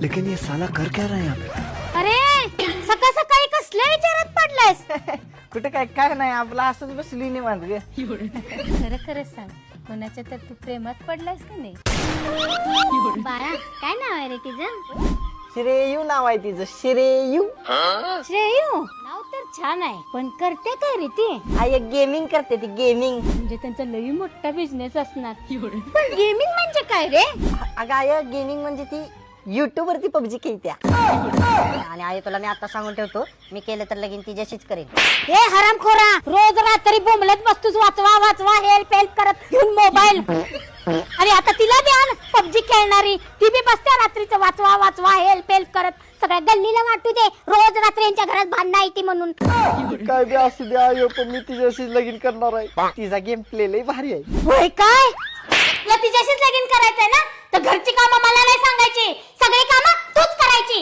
लेकिन ये साला कर क्या रहा है यहाँ पे? अरे सकाळ सकाळी कसल्या विचारात पडलायस? कुठे काय काय नाही आपलं असंच बसली निवांत ग. खरं खरं सांग, कोणाच्या तर तू प्रेमात पडलायस का नाही? बाळा काय नाव आहे रे तुझं? श्रेयू नाव आहे तिचं, श्रेयू. श्रेयू नाव तर छान आहे, पण करते काय रे ती? आई गेमिंग करते ती, गेमिंग. म्हणजे त्यांचा लई मोठा बिझनेस असणार. पण गेमिंग म्हणजे काय रे? अगं आय गेमिंग म्हणजे ती युट्यूब वरती पबजी खेळत्या. आणि आई तुला मी आता सांगून ठेवतो, मी केलं तर लगीन तिच्याशीच करेन. हे हरामखोरा, रोज रात्री बोंबलत बसतोस वाचवा वाचवा हेल्प हेल्प करत घेऊन मोबाईल. आणि आता तिला द्या पबजी खेळणारी, ती बी बसते रात्रीचं वाचवा वाचवा हेल्प हेल्प करत. सगळ्या गल्लीला वाटू दे रोज रात्री यांच्या घरात भांडणं येते म्हणून. काय बी असू द्या आयो, पण मी तिच्याशीच लगीन करणार आहे. तिचा गेम प्ले लय भारी आहे. होय काय? तुला तिच्याशीच लगीन करायचंय ना, तर घरची कामं मला नाही सांगायची, सगळी कामं तूच करायची.